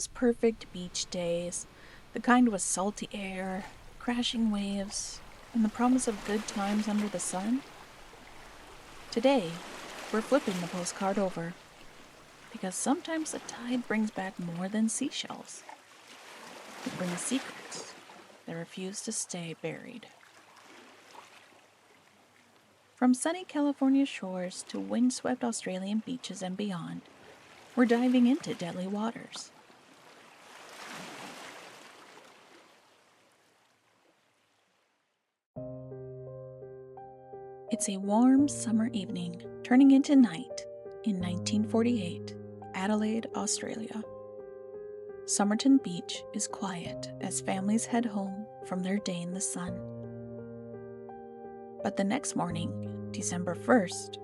those perfect beach days, the kind with salty air, crashing waves, and the promise of good times under the sun? Today, we're flipping the postcard over, because sometimes the tide brings back more than seashells. It brings secrets that refuse to stay buried. From sunny California shores to windswept Australian beaches and beyond, we're diving into deadly waters. It's a warm summer evening, turning into night in 1948, Adelaide, Australia. Somerton Beach is quiet as families head home from their day in the sun. But the next morning, December 1st,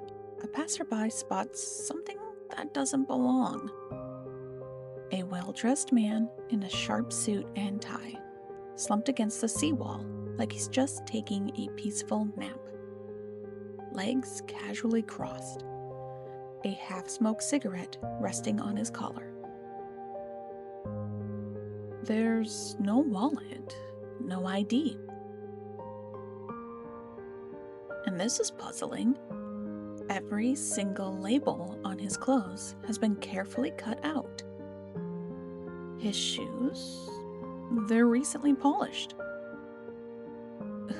a passerby spots something that doesn't belong. A well-dressed man in a sharp suit and tie, slumped against the seawall like he's just taking a peaceful nap. Legs casually crossed, a half-smoked cigarette resting on his collar. There's no wallet, no ID. And this is puzzling. Every single label on his clothes has been carefully cut out. His shoes, they're recently polished.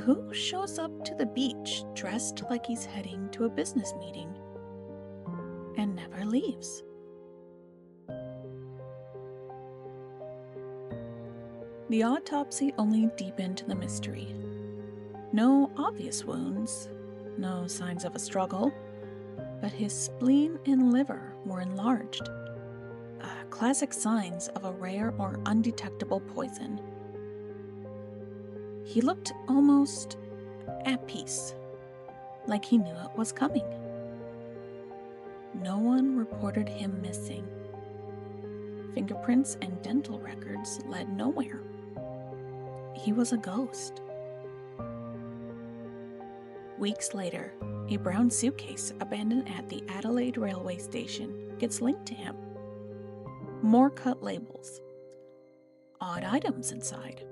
Who shows up to the beach dressed like he's heading to a business meeting and never leaves? The autopsy only deepened the mystery. No obvious wounds, no signs of a struggle, but his spleen and liver were enlarged. Classic signs of a rare or undetectable poison. He looked almost at peace, like he knew it was coming. No one reported him missing. Fingerprints and dental records led nowhere. He was a ghost. Weeks later, a brown suitcase abandoned at the Adelaide railway station gets linked to him. More cut labels. Odd items inside.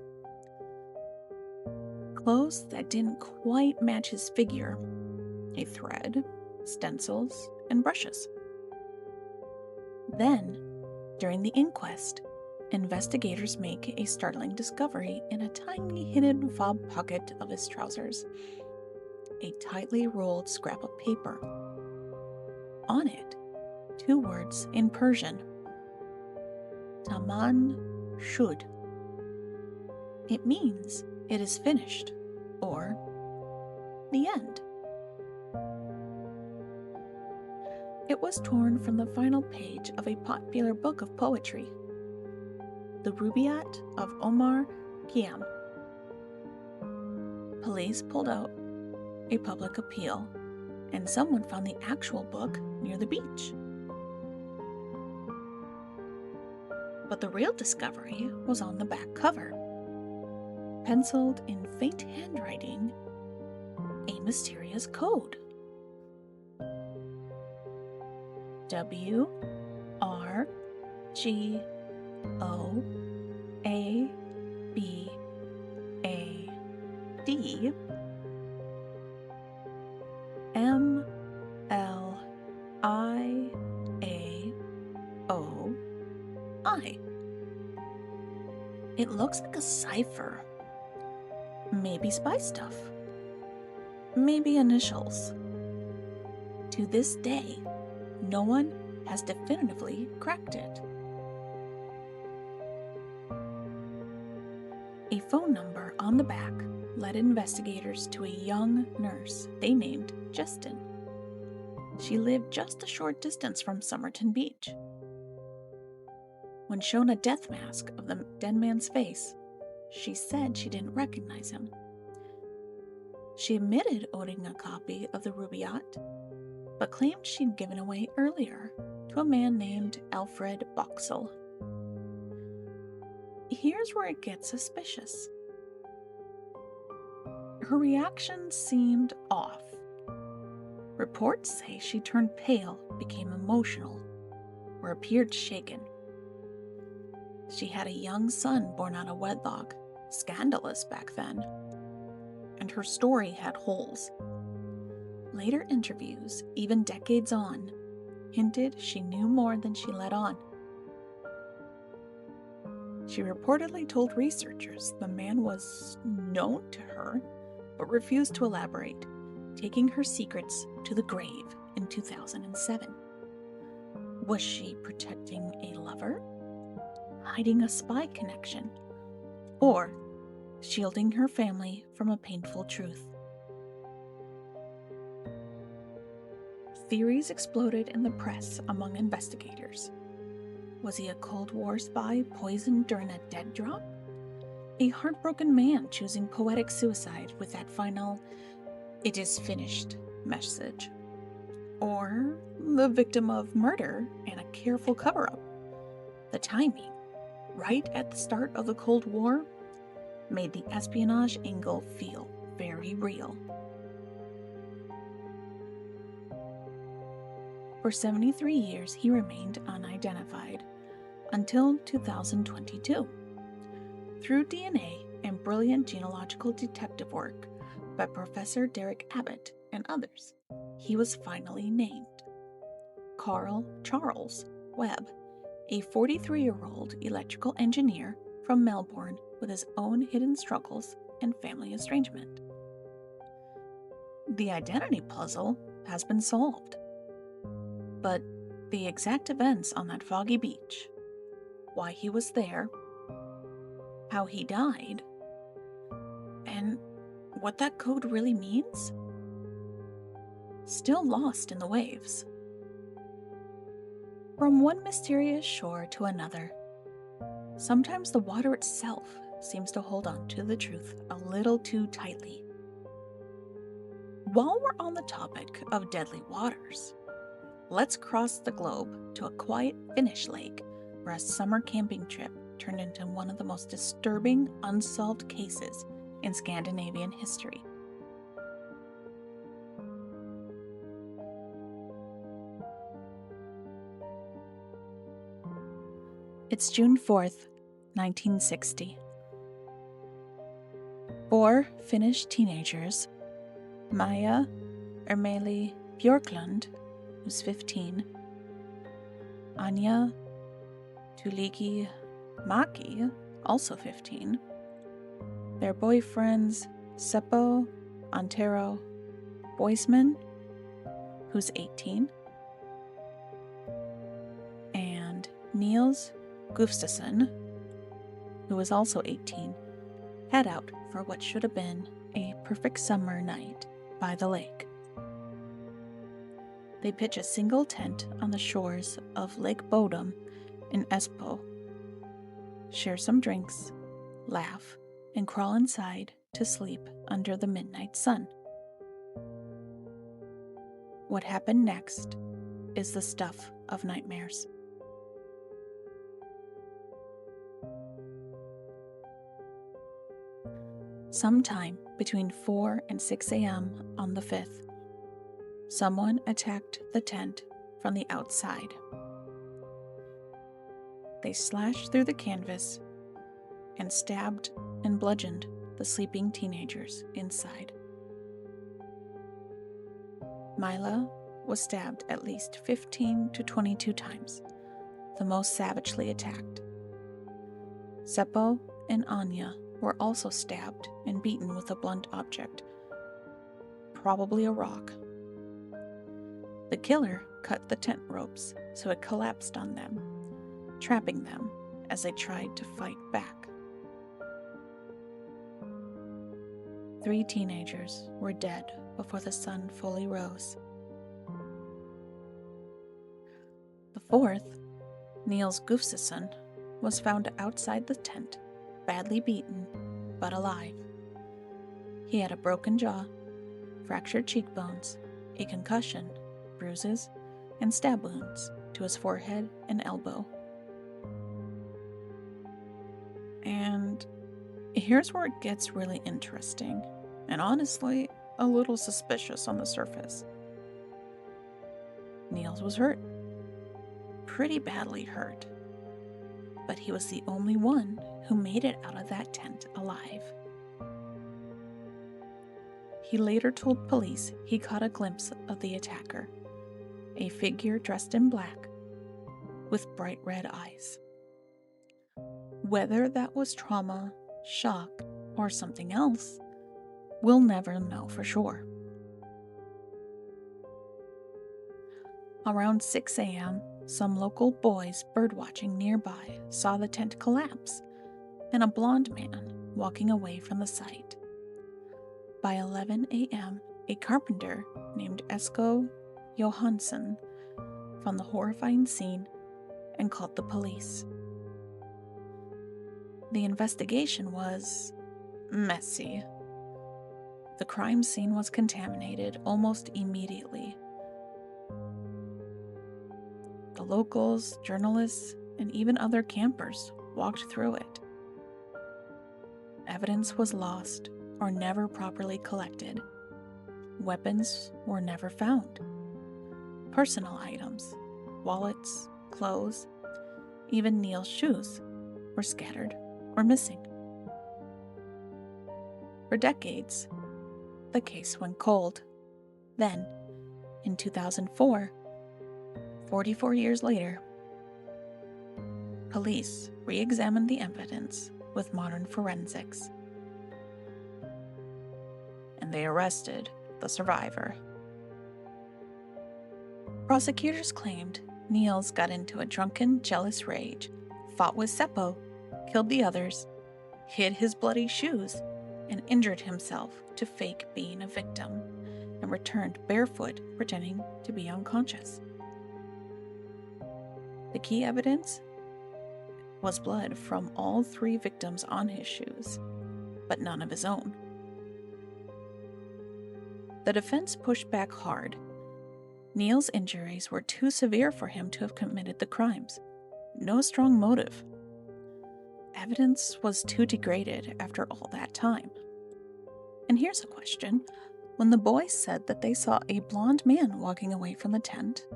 Clothes that didn't quite match his figure. A thread, stencils, and brushes. Then, during the inquest, investigators make a startling discovery in a tiny hidden fob pocket of his trousers. A tightly rolled scrap of paper. On it, 2 words in Persian. Taman shud. It means it is finished, or the end. It was torn from the final page of a popular book of poetry, The Rubaiyat of Omar Khayyam. Police pulled out a public appeal, and someone found the actual book near the beach. But the real discovery was on the back cover. Penciled in faint handwriting, a mysterious code. W R G O A B A D M L I A O I. It looks like a cipher. Maybe spy stuff. Maybe initials. To this day, no one has definitively cracked it. A phone number on the back led investigators to a young nurse they named Justin. She lived just a short distance from Somerton Beach. When shown a death mask of the dead man's face, she said she didn't recognize him. She admitted owning a copy of the Rubaiyat, but claimed she'd given away earlier to a man named Alfred Boxall. Here's where it gets suspicious. Her reaction seemed off. Reports say she turned pale, became emotional, or appeared shaken. She had a young son born out of wedlock, scandalous back then, and her story had holes. Later interviews, even decades on, hinted she knew more than she let on. She reportedly told researchers the man was known to her, but refused to elaborate, taking her secrets to the grave in 2007. Was she protecting a lover? Hiding a spy connection? Or shielding her family from a painful truth? Theories exploded in the press among investigators. Was he a Cold War spy poisoned during a dead drop? A heartbroken man choosing poetic suicide with that final, "it is finished" message? Or the victim of murder and a careful cover-up? The timing, right at the start of the Cold War, made the espionage angle feel very real. For 73 years, he remained unidentified, until 2022. Through DNA and brilliant genealogical detective work by Professor Derek Abbott and others, he was finally named. Carl Charles Webb, a 43-year-old electrical engineer from Melbourne with his own hidden struggles and family estrangement. The identity puzzle has been solved. But the exact events on that foggy beach, why he was there, how he died, and what that code really means, still lost in the waves. From one mysterious shore to another, sometimes the water itself seems to hold on to the truth a little too tightly. While we're on the topic of deadly waters, let's cross the globe to a quiet Finnish lake where a summer camping trip turned into one of the most disturbing unsolved cases in Scandinavian history. It's June 4th, 1960. 4 Finnish teenagers, Maja Ermeli Björklund, who's 15, Anja Tuligi Maki, also 15, their boyfriends Seppo Antero Boisman, who's 18, and Niels Gustafsson, who was also 18, head out for what should have been a perfect summer night by the lake. They pitch a single tent on the shores of Lake Bodom in Espoo, share some drinks, laugh, and crawl inside to sleep under the midnight sun. What happened next is the stuff of nightmares. Sometime between 4 and 6 a.m. on the 5th, someone attacked the tent from the outside. They slashed through the canvas and stabbed and bludgeoned the sleeping teenagers inside. Mila was stabbed at least 15 to 22 times, the most savagely attacked. Seppo and Anya were also stabbed and beaten with a blunt object, probably a rock. The killer cut the tent ropes so it collapsed on them, trapping them as they tried to fight back. 3 teenagers were dead before the sun fully rose. The 4th, Niels Gustafsson, was found outside the tent, badly beaten, but alive. He had a broken jaw, fractured cheekbones, a concussion, bruises, and stab wounds to his forehead and elbow. And here's where it gets really interesting, and honestly, a little suspicious on the surface. Niels was hurt. Pretty badly hurt. but he was the only one who made it out of that tent alive. He later told police he caught a glimpse of the attacker, a figure dressed in black with bright red eyes. Whether that was trauma, shock, or something else, we'll never know for sure. Around 6 a.m., some local boys birdwatching nearby saw the tent collapse and a blond man walking away from the site. By 11 a.m., a carpenter named Esko Johansson found the horrifying scene and called the police. The investigation was messy. The crime scene was contaminated almost immediately. The locals, journalists, and even other campers walked through it. Evidence was lost or never properly collected. Weapons were never found. Personal items, wallets, clothes, even Neil's shoes were scattered or missing. For decades, the case went cold. Then, in 2004, 44 years later, police re-examined the evidence with modern forensics. And they arrested the survivor. Prosecutors claimed Niels got into a drunken, jealous rage, fought with Seppo, killed the others, hid his bloody shoes, and injured himself to fake being a victim, and returned barefoot, pretending to be unconscious. The key evidence was blood from all 3 victims on his shoes, but none of his own. The defense pushed back hard. Neil's injuries were too severe for him to have committed the crimes. No strong motive. Evidence was too degraded after all that time. And here's a question. When the boys said that they saw a blonde man walking away from the tent,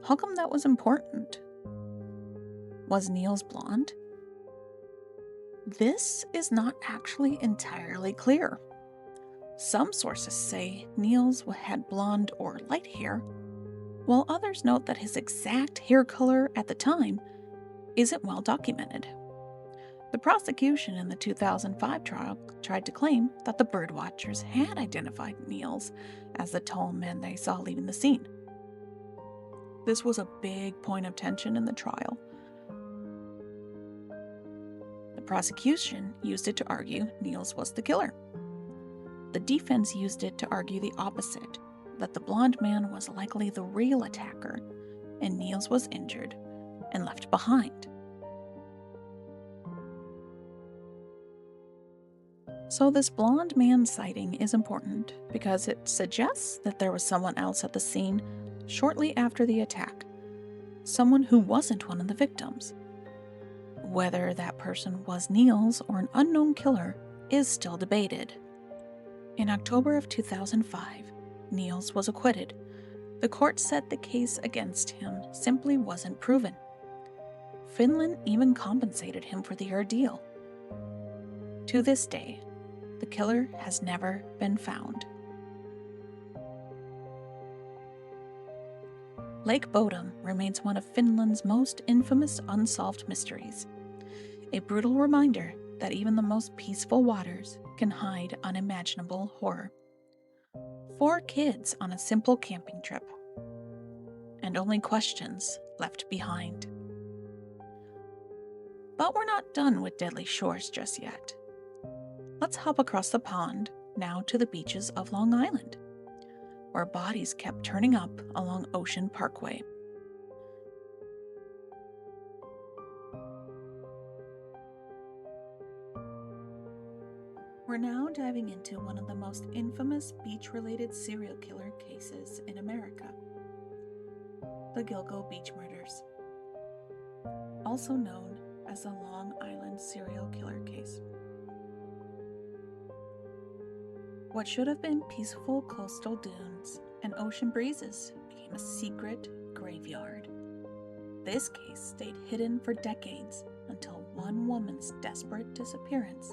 how come that was important? Was Niels blonde? This is not actually entirely clear. Some sources say Niels had blonde or light hair, while others note that his exact hair color at the time isn't well documented. The prosecution in the 2005 trial tried to claim that the birdwatchers had identified Niels as the tall man they saw leaving the scene. This was a big point of tension in the trial. The prosecution used it to argue Niels was the killer. The defense used it to argue the opposite, that the blonde man was likely the real attacker, and Niels was injured and left behind. So this blonde man sighting is important because it suggests that there was someone else at the scene shortly after the attack, someone who wasn't one of the victims. Whether that person was Niels or an unknown killer is still debated. In October of 2005, Niels was acquitted. The court said the case against him simply wasn't proven. Finland even compensated him for the ordeal. To this day, the killer has never been found. Lake Bodom remains one of Finland's most infamous unsolved mysteries, a brutal reminder that even the most peaceful waters can hide unimaginable horror. 4 kids on a simple camping trip, and only questions left behind. But we're not done with deadly shores just yet. Let's hop across the pond now to the beaches of Long Island, where bodies kept turning up along Ocean Parkway. We're now diving into one of the most infamous beach-related serial killer cases in America, the Gilgo Beach murders, also known as the Long Island serial killer case. What should have been peaceful coastal dunes and ocean breezes became a secret graveyard. This case stayed hidden for decades until one woman's desperate disappearance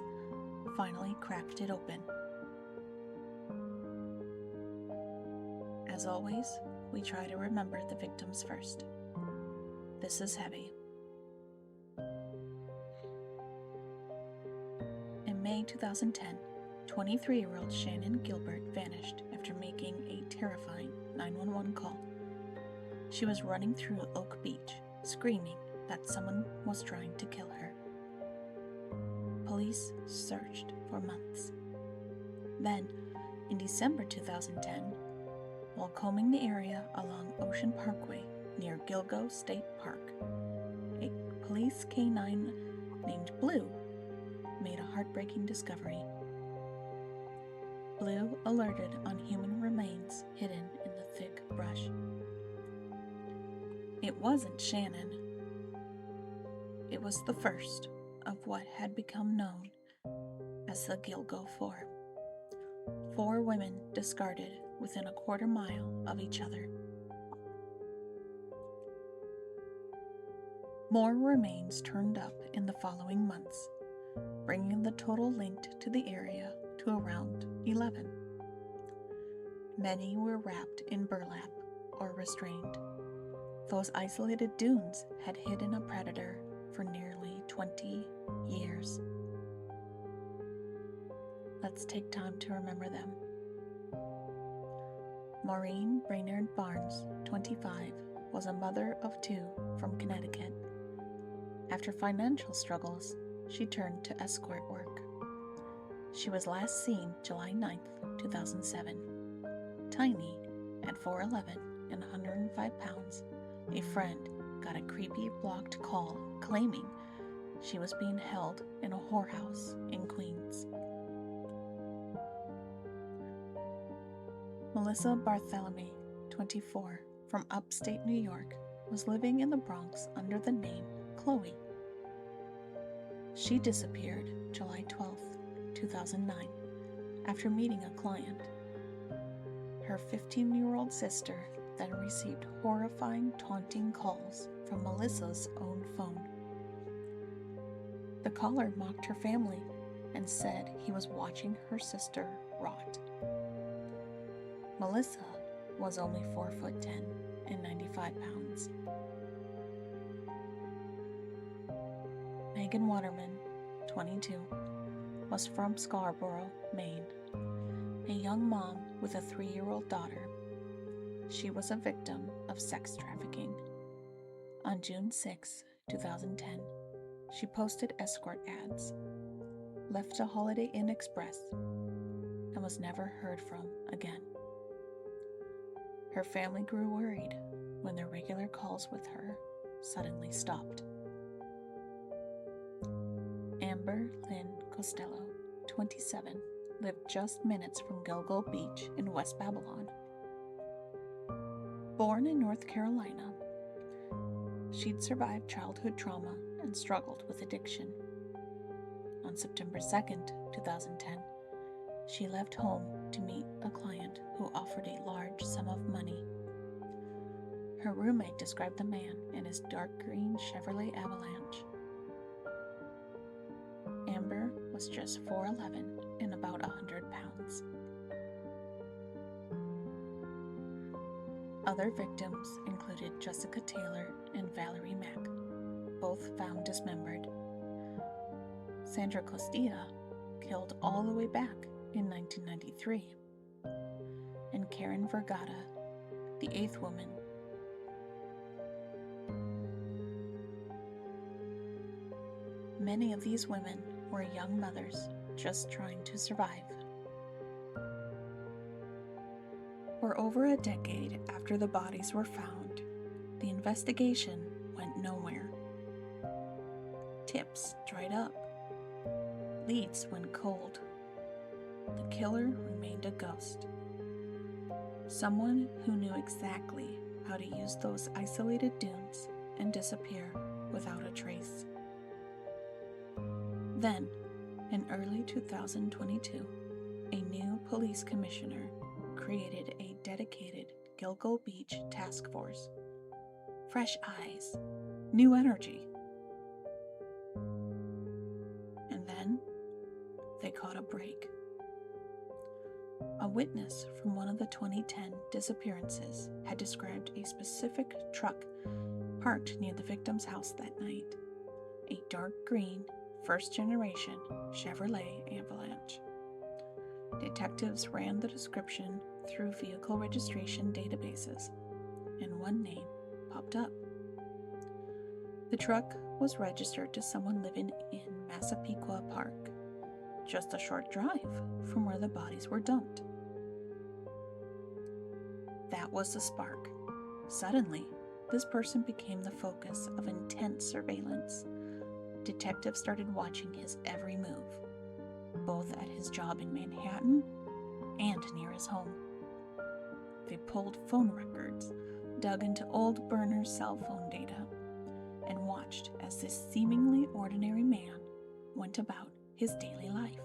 finally cracked it open. As always, we try to remember the victims first. This is heavy. In May 2010, 23-year-old Shannon Gilbert vanished after making a terrifying 911 call. She was running through Oak Beach, screaming that someone was trying to kill her. Police searched for months. Then, in December 2010, while combing the area along Ocean Parkway near Gilgo State Park, a police canine named Blue made a heartbreaking discovery. Blue alerted on human remains hidden in the thick brush. It wasn't Shannon. It was the first of what had become known as the Gilgo Four. 4 women discarded within a quarter mile of each other. More remains turned up in the following months, bringing the total linked to the area to around 11. Many were wrapped in burlap or restrained. Those isolated dunes had hidden a predator for nearly 20 years. Let's take time to remember them. Maureen Brainerd Barnes, 25, was a mother of 2 from Connecticut. After financial struggles, she turned to escort work. She was last seen July 9th, 2007. Tiny, at 4'11" and 105 pounds, a friend got a creepy blocked call claiming she was being held in a whorehouse in Queens. Melissa Bartholomew, 24, from upstate New York, was living in the Bronx under the name Chloe. She disappeared July 12th, 2009, after meeting a client. Her 15-year-old sister then received horrifying, taunting calls from Melissa's own phone. The caller mocked her family and said he was watching her sister rot. Melissa was only 4'10" and 95 pounds. Megan Waterman, 22, was from Scarborough, Maine, a young mom with a 3-year-old daughter. She was a victim of sex trafficking. On June 6, 2010, she posted escort ads, left a Holiday Inn Express, and was never heard from again. Her family grew worried when their regular calls with her suddenly stopped. Amber Lynn Costello, 27, lived just minutes from Gilgo Beach in West Babylon. Born in North Carolina, she'd survived childhood trauma and struggled with addiction. On September 2nd, 2010, she left home to meet a client who offered a large sum of money. Her roommate described the man in his dark green Chevrolet Avalanche. Amber was just 4'11" and about 100 pounds. Other victims included Jessica Taylor and Valerie Mack, both found dismembered. Sandra Costilla, killed all the way back in 1993. And Karen Vergata, the 8th woman. Many of these women were young mothers just trying to survive. For over a decade after the bodies were found, the investigation went nowhere. Tips dried up. Leads went cold. The killer remained a ghost. Someone who knew exactly how to use those isolated dunes and disappear without a trace. Then, in early 2022, a new police commissioner created a dedicated Gilgo Beach task force fresh eyes, new energy. And then they caught a break. A witness from one of the 2010 disappearances had described a specific truck parked near the victim's house that night, a dark green, first-generation Chevrolet Avalanche. Detectives ran the description through vehicle registration databases, and one name popped up. The truck was registered to someone living in Massapequa Park, just a short drive from where the bodies were dumped. That was the spark. Suddenly, this person became the focus of intense surveillance. Detectives started watching his every move, both at his job in Manhattan and near his home. They pulled phone records, dug into old burner cell phone data, and watched as this seemingly ordinary man went about his daily life.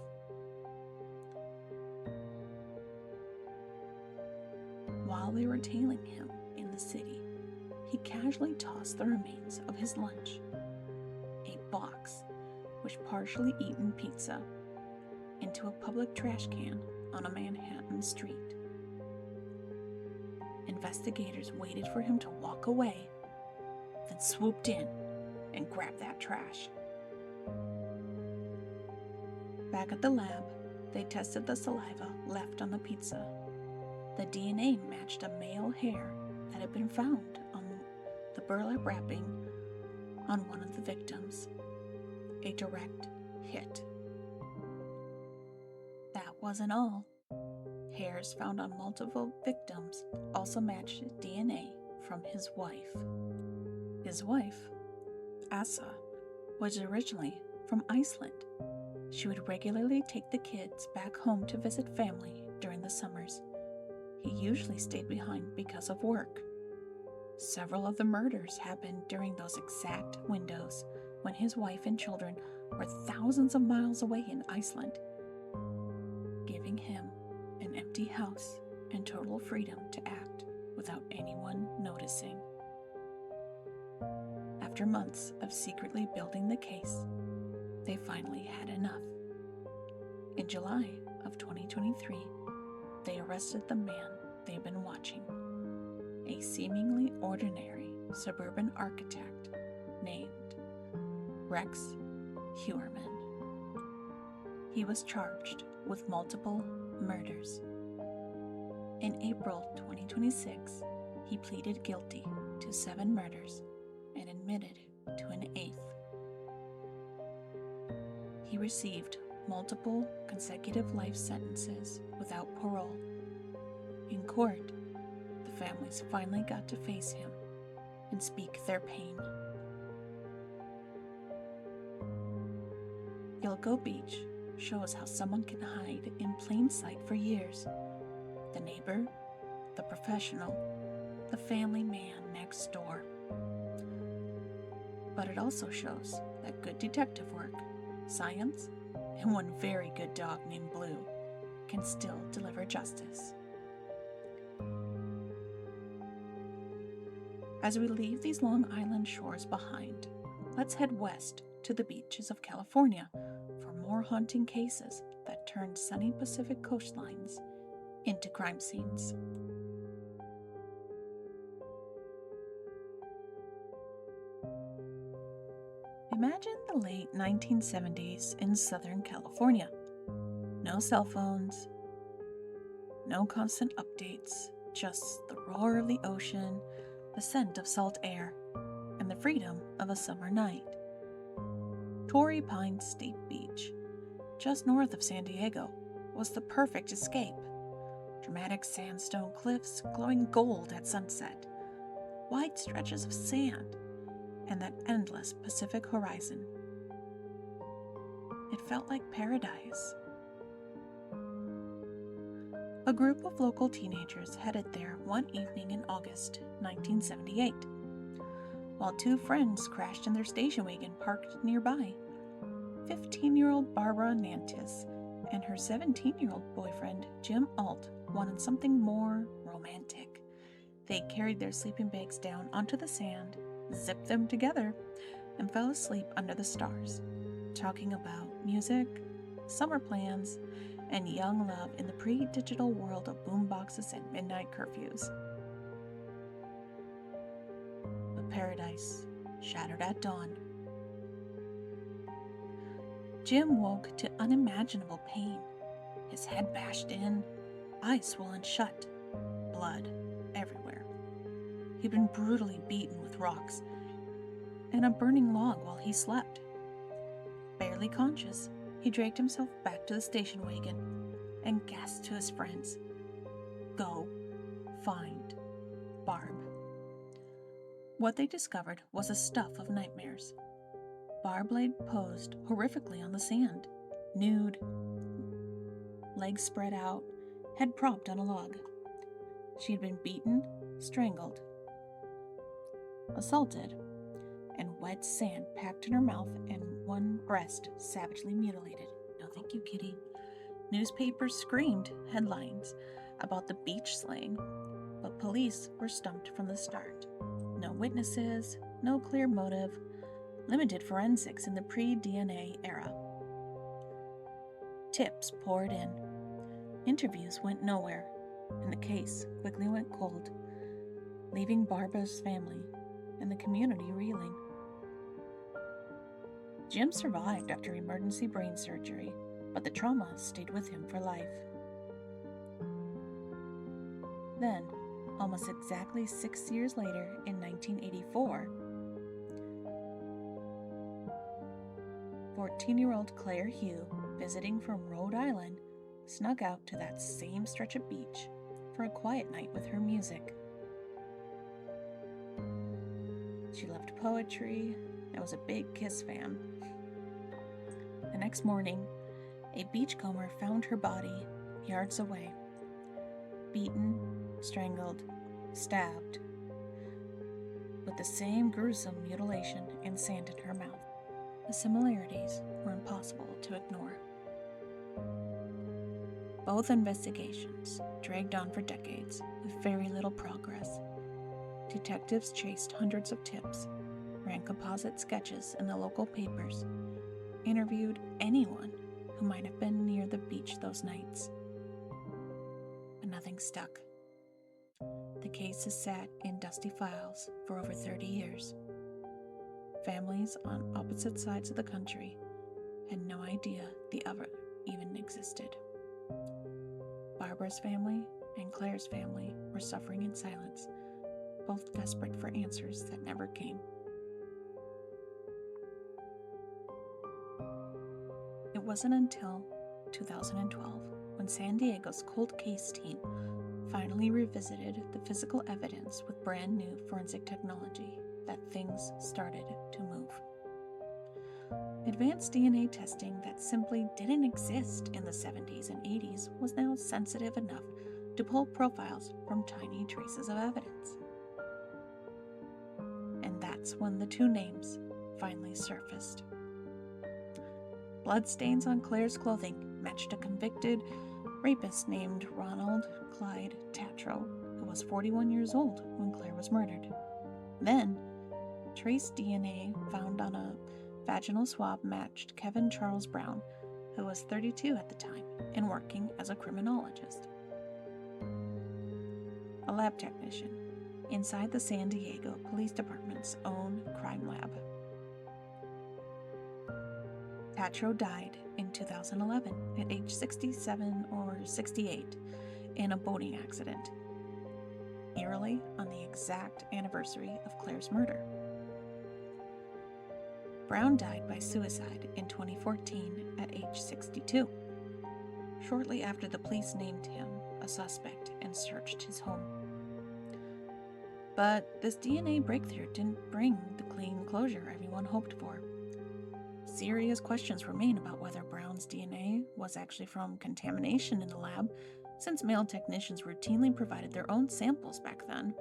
While they were tailing him in the city, he casually tossed the remains of his lunch, a box with partially eaten pizza, into a public trash can on a Manhattan street. Investigators waited for him to walk away, then swooped in and grabbed that trash. Back at the lab, they tested the saliva left on the pizza. The DNA matched a male hair that had been found on the burlap wrapping on one of the victims. A direct hit. That wasn't all. Hairs found on multiple victims also matched DNA from his wife. His wife, Asa, was originally from Iceland. She would regularly take the kids back home to visit family during the summers. He usually stayed behind because of work. Several of the murders happened during those exact windows when his wife and children were thousands of miles away in Iceland, giving him an empty house and total freedom to act without anyone noticing. After months of secretly building the case, they finally had enough. In July of 2023, they arrested the man they've been watching, a seemingly ordinary suburban architect named Rex Heuermann. He was charged with multiple murders. In April 2026, he pleaded guilty to 7 murders and admitted to an 8th. He received multiple consecutive life sentences without parole. In court, the families finally got to face him and speak their pain. Gilgo Beach shows how someone can hide in plain sight for years. The neighbor, the professional, the family man next door. But it also shows that good detective work, science, and one very good dog named Blue can still deliver justice. As we leave these Long Island shores behind, let's head west to the beaches of California for more haunting cases that turned sunny Pacific coastlines into crime scenes. Imagine the late 1970s in Southern California. No cell phones, no constant updates, just the roar of the ocean, the scent of salt air, and the freedom of a summer night. Torrey Pines State Beach, just north of San Diego, was the perfect escape. Dramatic sandstone cliffs glowing gold at sunset, wide stretches of sand, and that endless Pacific horizon. It felt like paradise. A group of local teenagers headed there one evening in August 1978. While 2 friends crashed in their station wagon parked nearby, 15-year-old Barbara Nantais and her 17-year-old boyfriend Jim Alt wanted something more romantic. They carried their sleeping bags down onto the sand, zipped them together, and fell asleep under the stars, talking about music, summer plans, and young love in the pre-digital world of boomboxes and midnight curfews. But paradise shattered at dawn. Jim woke to unimaginable pain. His head bashed in, eyes swollen shut, blood everywhere. He'd been brutally beaten with rocks and a burning log while he slept. Barely conscious, he dragged himself back to the station wagon and gasped to his friends, "Go find Barb." What they discovered was a stuff of nightmares. Barb lay posed horrifically on the sand, nude, legs spread out, head propped on a log. She had been beaten, strangled, assaulted, and wet sand packed in her mouth and one breast savagely mutilated. "No thank you, kitty." Newspapers screamed headlines about the beach slaying, but police were stumped from the start. No witnesses, no clear motive, limited forensics in the pre-DNA era. Tips poured in. Interviews went nowhere, and the case quickly went cold, leaving Barbara's family and the community reeling. Jim survived after emergency brain surgery, but the trauma stayed with him for life. Then, almost exactly 6 years later, in 1984, 14-year-old Claire Hough, visiting from Rhode Island, snuck out to that same stretch of beach for a quiet night with her music. She loved poetry and was a big Kiss fan. The next morning, a beachcomber found her body yards away, beaten, strangled, stabbed, with the same gruesome mutilation and sand in her mouth. The similarities were impossible to ignore. Both investigations dragged on for decades with very little progress. Detectives chased hundreds of tips, ran composite sketches in the local papers, interviewed anyone who might have been near the beach those nights. But nothing stuck. The case has sat in dusty files for over 30 years. Families on opposite sides of the country had no idea the other even existed. Barbara's family and Claire's family were suffering in silence, both desperate for answers that never came. It wasn't until 2012 when San Diego's cold case team finally revisited the physical evidence with brand new forensic technology that things started to move. Advanced DNA testing that simply didn't exist in the 70s and 80s was now sensitive enough to pull profiles from tiny traces of evidence. And that's when the two names finally surfaced. Bloodstains on Claire's clothing matched a convicted rapist named Ronald Clyde Tatro, who was 41 years old when Claire was murdered. Then, trace DNA found on a vaginal swab matched Kevin Charles Brown, who was 32 at the time and working as a criminologist. A lab technician inside the San Diego Police Department's own crime lab. Tatro died in 2011 at age 67 or 68 in a boating accident, eerily on the exact anniversary of Claire's murder. Brown died by suicide in 2014 at age 62, shortly after the police named him a suspect and searched his home. But this DNA breakthrough didn't bring the clean closure everyone hoped for. Serious questions remain about whether Brown's DNA was actually from contamination in the lab, since male technicians routinely provided their own samples back then.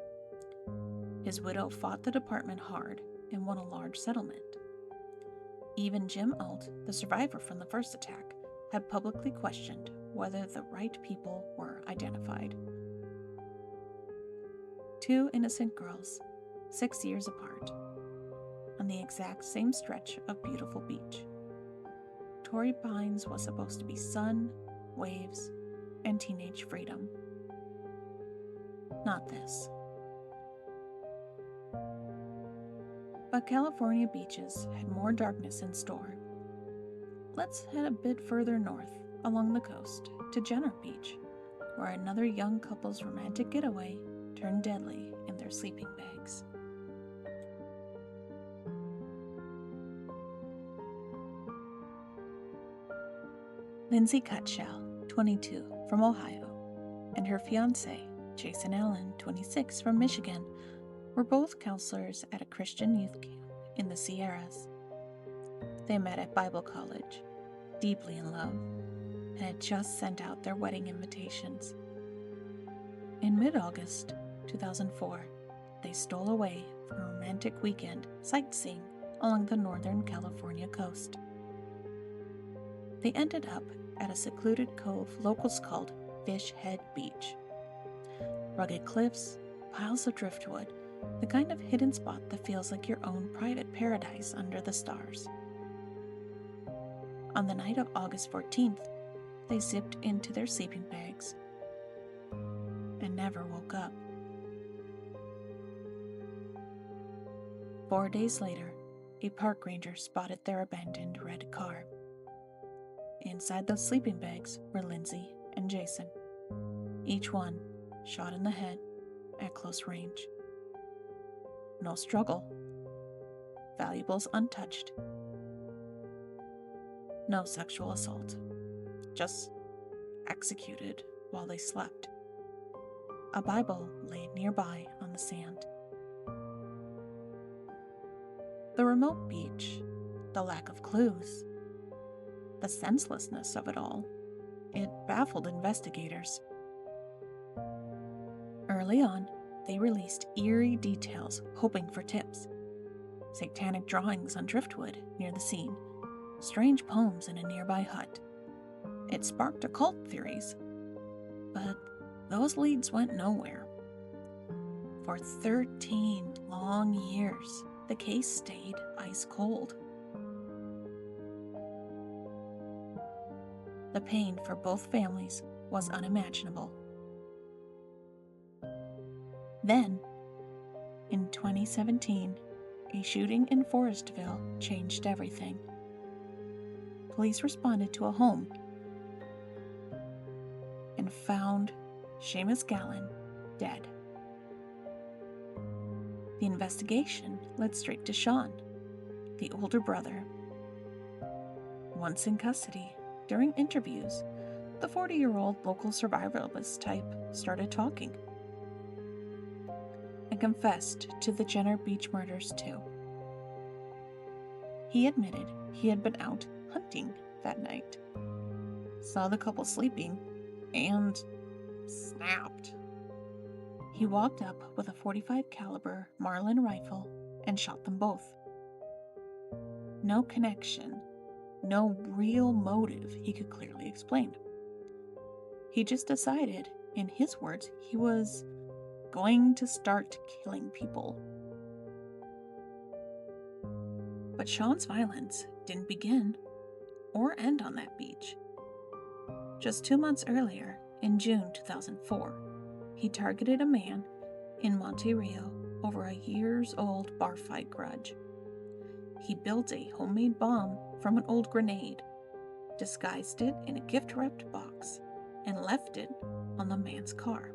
His widow fought the department hard and won a large settlement. Even Jim Alt, the survivor from the first attack, had publicly questioned whether the right people were identified. 2 innocent girls, 6 years apart, on the exact same stretch of beautiful beach. Torrey Pines was supposed to be sun, waves, and teenage freedom. Not this. But California beaches had more darkness in store. Let's head a bit further north along the coast to Jenner Beach, where another young couple's romantic getaway turned deadly in their sleeping bags. Lindsay Cutshall, 22, from Ohio, and her fiancé, Jason Allen, 26, from Michigan, were both counselors at a Christian youth camp in the Sierras. They met at Bible college, deeply in love, and had just sent out their wedding invitations. In mid-August 2004, they stole away for a romantic weekend sightseeing along the Northern California coast. They ended up at a secluded cove locals called Fish Head Beach. Rugged cliffs, piles of driftwood, the kind of hidden spot that feels like your own private paradise under the stars. On the night of August 14th, they zipped into their sleeping bags and never woke up. 4 days later, a park ranger spotted their abandoned red car. Inside those sleeping bags were Lindsay and Jason, each one shot in the head at close range. No struggle. Valuables untouched. No sexual assault. Just executed while they slept. A Bible lay nearby on the sand. The remote beach, the lack of clues, the senselessness of it all, it baffled investigators. Early on, they released eerie details, hoping for tips. Satanic drawings on driftwood near the scene, strange poems in a nearby hut. It sparked occult theories, but those leads went nowhere. For 13 long years, the case stayed ice cold. The pain for both families was unimaginable. Then, in 2017, a shooting in Forestville changed everything. Police responded to a home and found Seamus Gallen dead. The investigation led straight to Sean, the older brother. Once in custody, during interviews, the 40-year-old local survivalist type started talking and confessed to the Jenner Beach murders too. He admitted he had been out hunting that night, saw the couple sleeping, and snapped. He walked up with a .45 caliber Marlin rifle and shot them both. No connection, no real motive he could clearly explain. He just decided, in his words, he was going to start killing people. But Sean's violence didn't begin or end on that beach. Just 2 months earlier, in June 2004, he targeted a man in Monte Rio over a years-old bar fight grudge. He built a homemade bomb from an old grenade, disguised it in a gift-wrapped box, and left it on the man's car.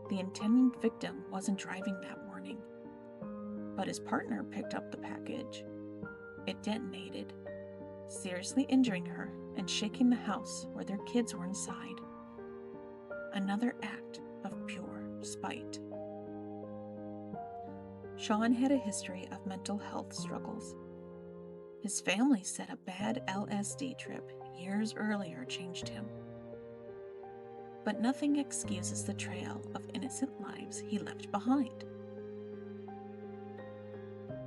The intended victim wasn't driving that morning, but his partner picked up the package. It detonated, seriously injuring her and shaking the house where their kids were inside. Another act of pure spite. Sean had a history of mental health struggles. His family said a bad LSD trip years earlier changed him. But nothing excuses the trail of innocent lives he left behind.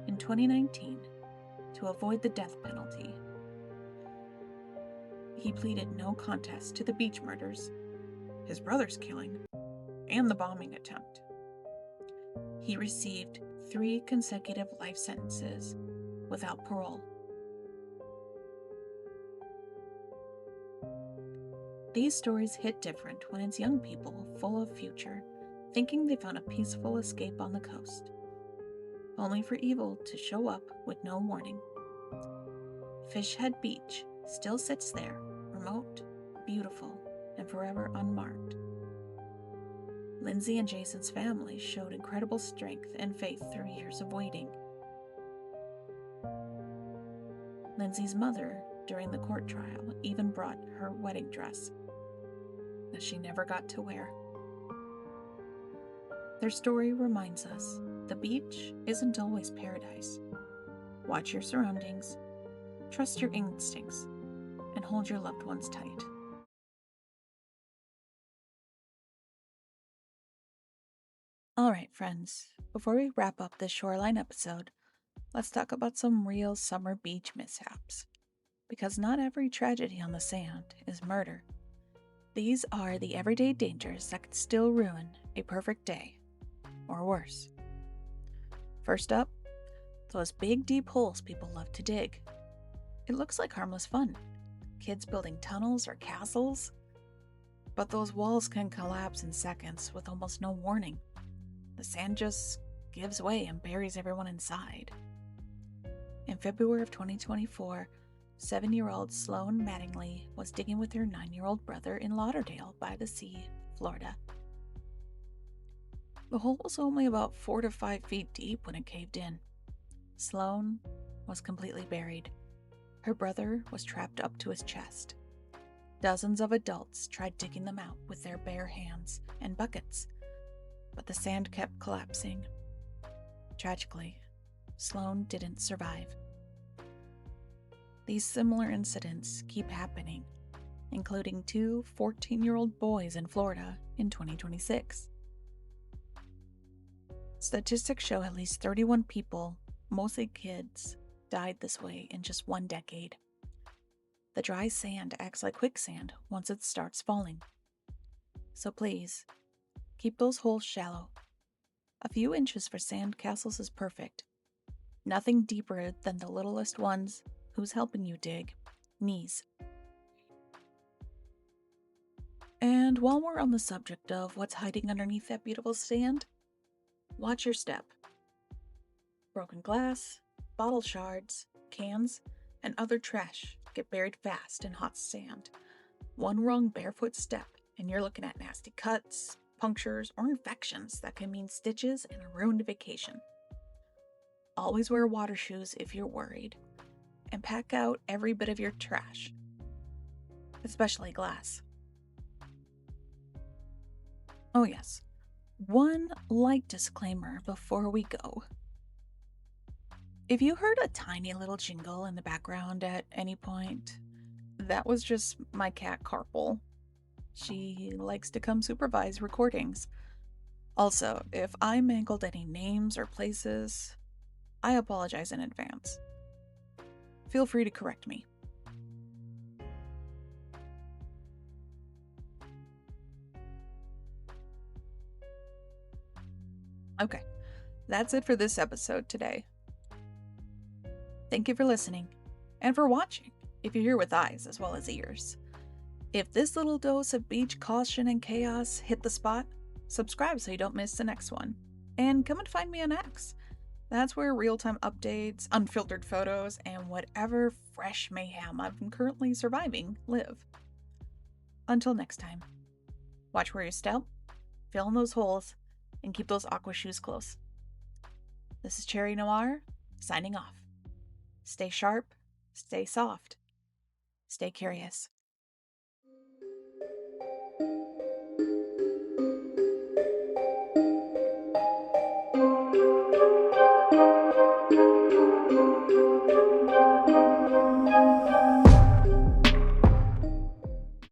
In 2019, to avoid the death penalty, he pleaded no contest to the beach murders his brother's killing, and the bombing attempt. He received 3 consecutive life sentences without parole. These stories hit different when it's young people full of future, thinking they found a peaceful escape on the coast, only for evil to show up with no warning. Fishhead Beach still sits there, remote, beautiful, and forever unmarked. Lindsay and Jason's family showed incredible strength and faith through years of waiting. Lindsay's mother, during the court trial, even brought her wedding dress that she never got to wear. Their story reminds us the beach isn't always paradise. Watch your surroundings, trust your instincts, and hold your loved ones tight. Alright, friends, before we wrap up this shoreline episode, let's talk about some real summer beach mishaps. Because not every tragedy on the sand is murder. These are the everyday dangers that could still ruin a perfect day, or worse. First up, those big deep holes people love to dig. It looks like harmless fun. Kids building tunnels or castles. But those walls can collapse in seconds with almost no warning. The sand just gives way and buries everyone inside. In February of 2024, 7-year-old Sloane Mattingly was digging with her 9-year-old brother in Lauderdale by the sea, Florida. The hole was only about 4 to 5 feet deep when it caved in. Sloane was completely buried. Her brother was trapped up to his chest. Dozens of adults tried digging them out with their bare hands and buckets, but the sand kept collapsing. Tragically, Sloane didn't survive. These similar incidents keep happening, including 2 14-year-old boys in Florida in 2026. Statistics show at least 31 people, mostly kids, died this way in just 1 decade. The dry sand acts like quicksand once it starts falling. So please, keep those holes shallow. A few inches for sand castles is perfect. Nothing deeper than the littlest ones. Who's helping you dig? Knees. And while we're on the subject of what's hiding underneath that beautiful sand, watch your step. Broken glass, bottle shards, cans, and other trash get buried fast in hot sand. One wrong barefoot step, and you're looking at nasty cuts, punctures, or infections that can mean stitches and a ruined vacation. Always wear water shoes if you're worried. And pack out every bit of your trash, especially glass. Oh yes, one light disclaimer before we go. If you heard a tiny little jingle in the background at any point, that was just my cat Carpal. She likes to come supervise recordings. Also, if I mangled any names or places, I apologize in advance. Feel free to correct me. Okay, that's it for this episode today. Thank you for listening, and for watching, if you're here with eyes as well as ears. If this little dose of beach caution and chaos hit the spot, subscribe so you don't miss the next one. And come and find me on X. That's where real-time updates, unfiltered photos, and whatever fresh mayhem I'm currently surviving live. Until next time, watch where you step, fill in those holes, and keep those aqua shoes close. This is Cherry Noir, signing off. Stay sharp, stay soft, stay curious.